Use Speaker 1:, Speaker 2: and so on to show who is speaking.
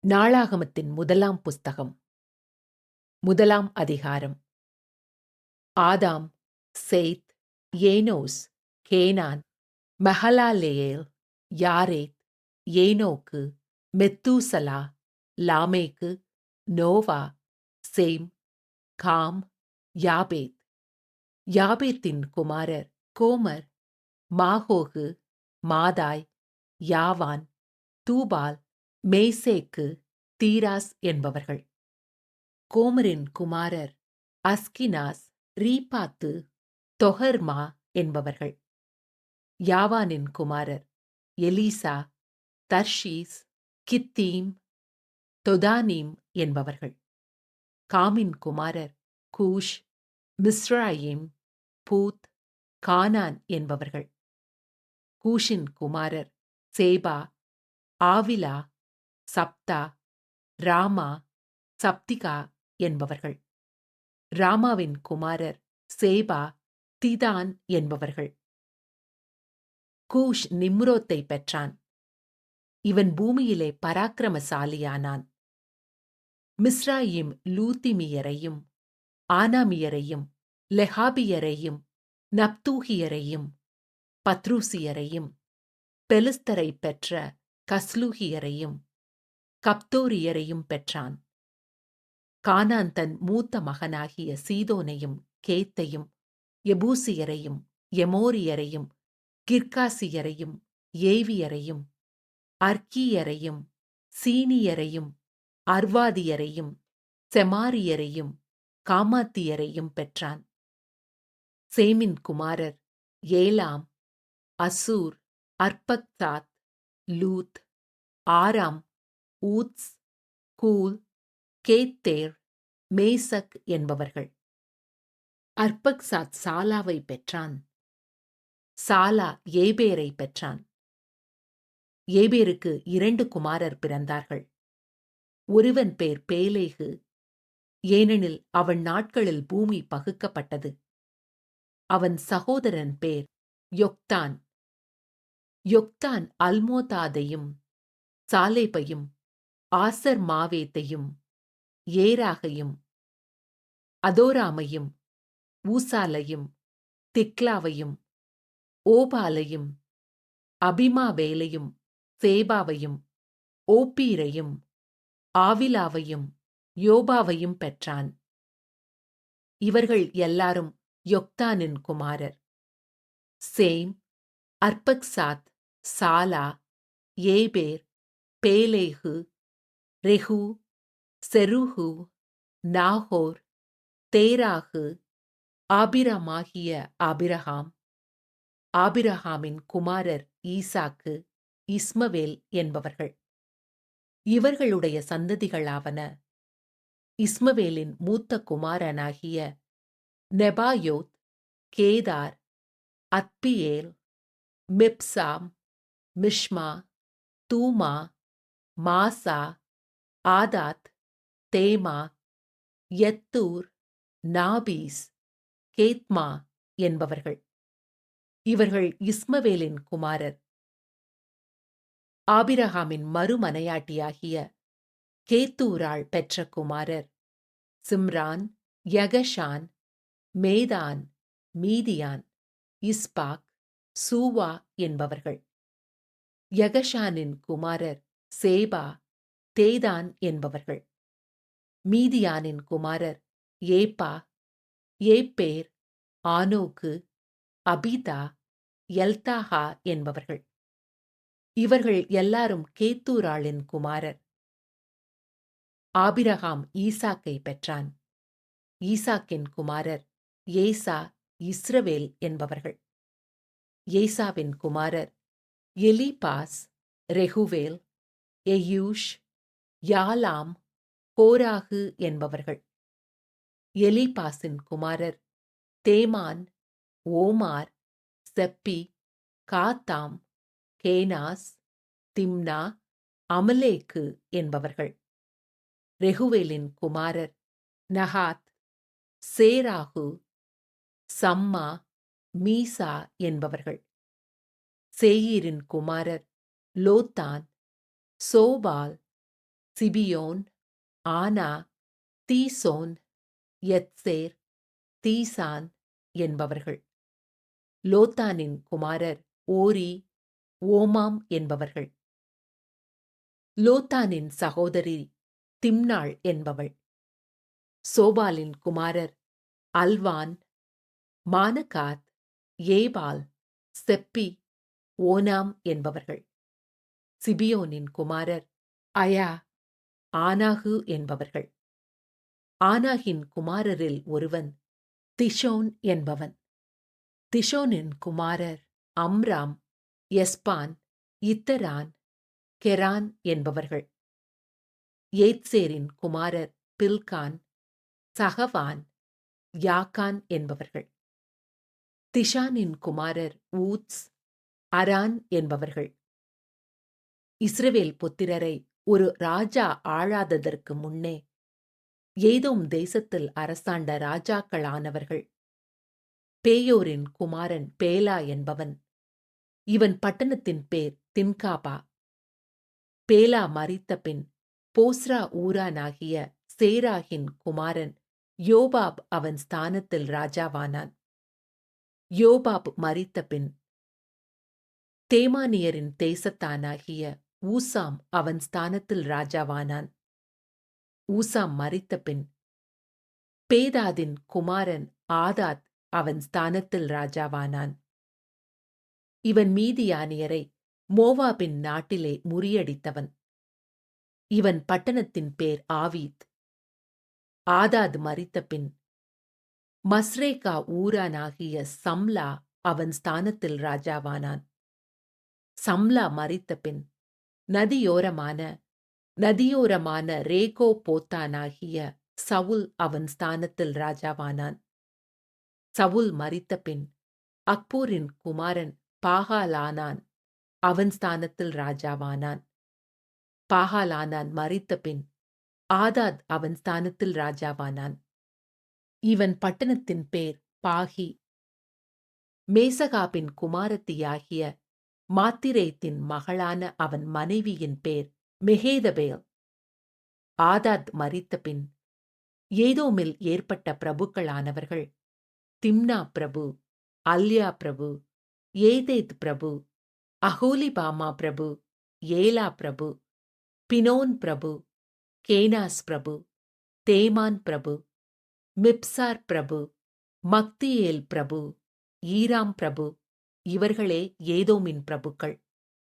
Speaker 1: நாளாகமத்தின் முதலாம் புஸ்தகம் முதலாம் அதிகாரம். ஆதாம், சேத், ஏனோஸ், கேனான், மஹலாலேயேல், யாரேத், ஏனோக்கு, மெத்தூசலா, லாமேக்கு, நோவா, சேம், காம், யாபேத். யாபேத்தின் குமாரர் கோமர், மாகோகு, மாதாய், யாவான், தூபால், மேசேக்கு, தீராஸ் என்பவர்கள். கோமரின் குமாரர் அஸ்கினாஸ், ரீபாத்து, தொகர்மா என்பவர்கள். யாவானின் குமாரர் எலீசா, தர்ஷீஸ், கித்தீம், தொதானீம் என்பவர்கள். காமின் குமாரர் கூஷ், மிஸ்ராயிம், பூத், கானான் என்பவர்கள். கூஷின் குமாரர் சேபா, ஆவிலா, சப்தா, ராமா, சப்திகா என்பவர்கள். ராமாவின் குமாரர் சேபா, திதான் என்பவர்கள். கூஷ் நிம்ரோத்தை பெற்றான். இவன் பூமியிலே பராக்கிரமசாலியானான். மிஸ்ராயிம் லூத்திமியரையும், ஆனாமியரையும், லெஹாபியரையும், நப்தூகியரையும், பத்ரூசியரையும், பெலிஸ்தரை பெற்ற கஸ்லூகியரையும், கப்தோரியரையும் பெற்றான். கானான் தன் மூத்த மகனாகிய சீதோனையும், கேத்தையும், எபூசியரையும், எமோரியரையும், கிர்காசியரையும், ஏவியரையும், அர்க்கீயரையும், சீனியரையும், அர்வாதியரையும், செமாரியரையும், காமாத்தியரையும் பெற்றான். சேமின் குமாரர் ஏலாம், அசூர், அர்பக்சாத், லூத், ஆராம், ஊத்ஸ், கூல், கேத்தேர், மேசக் என்பவர்கள். அர்பக்சாத் சாலாவை பெற்றான். சாலா ஏபேரை பெற்றான். ஏபேருக்கு 2 குமாரர் பிறந்தார்கள். ஒருவன் பேர் பேலேகு, ஏனெனில் அவன் நாட்களில் பூமி பகுக்கப்பட்டது. அவன் சகோதரன் பேர் யொக்தான். யொக்தான் அல்மோதாதையும், சாலேபையும், ஆசர் மாவேத்தையும், ஏராகையும், அதோராமையும், ஊசாலையும், திக்லாவையும், ஓபாலையும், அபிமாவேலையும், சேபாவையும், ஓப்பீரையும், ஆவிலாவையும், யோபாவையும் பெற்றான். இவர்கள் எல்லாரும் யொக்தானின் குமாரர். சேம், அர்பக்சாத், சாலா, ஏபேர், பேலேகு, ரெகு, செருகு, நாகோர், தேராகு, ஆபிரமாகிய ஆபிரகாம். ஆபிரகாமின் குமாரர் ஈசாக்கு, இஸ்மவேல் என்பவர்கள். இவர்களுடைய சந்ததிகளாவன: இஸ்மவேலின் மூத்த குமாரனாகிய நெபாயோத், கேதார், அத்பியேல், மிப்சாம், மிஷ்மா, தூமா, மாசா, ஆதாத், தேமா, யத்தூர், நாபீஸ், கேத்மா என்பவர்கள். இவர்கள் இஸ்மவேலின் குமாரர். ஆபிரகாமின் மறுமனையாட்டியாகிய கேத்தூராள் பெற்ற குமாரர் சிம்ரான், யகஷான், மேதான், மீதியான், இஸ்பாக், சூவா என்பவர்கள். யகஷானின் குமாரர் சேபா, தேதான் என்பவர்கள். மீதியானின் குமாரர் ஏப்பா, ஏப்பேர், ஆனோக்கு, அபிதா, எல்தாஹா என்பவர்கள். இவர்கள் எல்லாரும் கேத்தூராளின் குமாரர். ஆபிரகாம் ஈசாக்கை பெற்றான். ஈசாக்கின் குமாரர் ஏசா, இஸ்ரவேல் என்பவர்கள். ஏசாவின் குமாரர் எலிபாஸ், ரெகுவேல், எயூஷ், யாலாம், கோராகு என்பவர்கள். எலிபாசின் குமாரர் தேமான், ஓமார், செப்பி, காத்தாம், கேனாஸ், திம்னா, அமலேக்கு என்பவர்கள். ரெகுவேலின் குமாரர் நகாத், சேராகு, சம்மா, மீசா என்பவர்கள். சேயீரின் குமாரர் லோத்தான், சோபால், சிபியோன், ஆனா, தீசோன், எத்சேர், தீசான் என்பவர்கள். லோத்தானின் குமாரர் ஓரி, ஓமாம் என்பவர்கள். லோத்தானின் சகோதரி திம்னாள் என்பவள். சோபாலின் குமாரர் அல்வான், மானகாத், ஏபால், செப்பி, ஓனாம் என்பவர்கள். சிபியோனின் குமாரர் அயா, ஆனாகு என்பவர்கள். ஆனாகின் குமாரரில் ஒருவன் திஷோன் என்பவன். திஷோனின் குமாரர் அம்ராம், எஸ்பான், இத்தரான், கெரான் என்பவர்கள். ஏத்சேரின் குமாரர் பில்கான், சகவான், யாக்கான் என்பவர்கள். திஷானின் குமாரர் ஊத்ஸ், அரான் என்பவர்கள். இஸ்ரவேல் புத்திரரை ஒரு ராஜா ஆளாததற்கு முன்னே ஏதோம் தேசத்தில் அரசாண்ட ராஜாக்களானவர்கள். பேயோரின் குமாரன் பேலா என்பவன். இவன் பட்டணத்தின் பேர் திம்காபா. பேலா மரித்தபின் போஸ்ரா ஊரானாகிய சேராகின் குமாரன் யோபாப் அவன் ஸ்தானத்தில் ராஜாவானான். யோபாப் மரித்தபின் தேமானியரின் தேசத்தானாகிய ஊசாம் அவன் ஸ்தானத்தில் ராஜாவானான். ஊசாம் மரித்தபின் பேதாதின் குமாரன் ஆதாத் அவன் ஸ்தானத்தில் ராஜாவானான். இவன் மீதியானியரை மோவாபின் நாட்டிலே முறியடித்தவன். இவன் பட்டணத்தின் பேர் ஆவீத். ஆதாத் மரித்தபின் மஸ்ரேகா ஊரானாகிய சம்லா அவன் ஸ்தானத்தில் ராஜாவானான். சம்லா மரித்தபின் நதியோரமான ரேகோ போத்தானாகிய சவுல் அவன் ஸ்தானத்தில் ராஜாவானான். சவுல் மரித்தபின் அக்போரின் குமாரன் பாகாலானான் அவன் ஸ்தானத்தில் ராஜாவானான். பாகாலானான் மரித்தபின் ஆதாத் அவன் ஸ்தானத்தில் ராஜாவானான். இவன் பட்டணத்தின் பேர் பாகி. மேசகாபின் குமாரத்தியாகிய மாத்திரேத்தின் மகளான அவன் மனைவியின் பேர் மெகேதபேல். ஆதாத் மரித்தபின் ஏதோமில் ஏற்பட்ட பிரபுக்களானவர்கள் திம்னா பிரபு, அல்யா பிரபு, ஏதேத் பிரபு, அகோலிபாமா பிரபு, ஏலா பிரபு, பினோன் பிரபு, கேனாஸ் பிரபு, தேமான் பிரபு, மிப்சார் பிரபு, மக்தியேல் பிரபு, ஈராம் பிரபு, இவர்களே ஏதோமின் பிரபுக்கள்.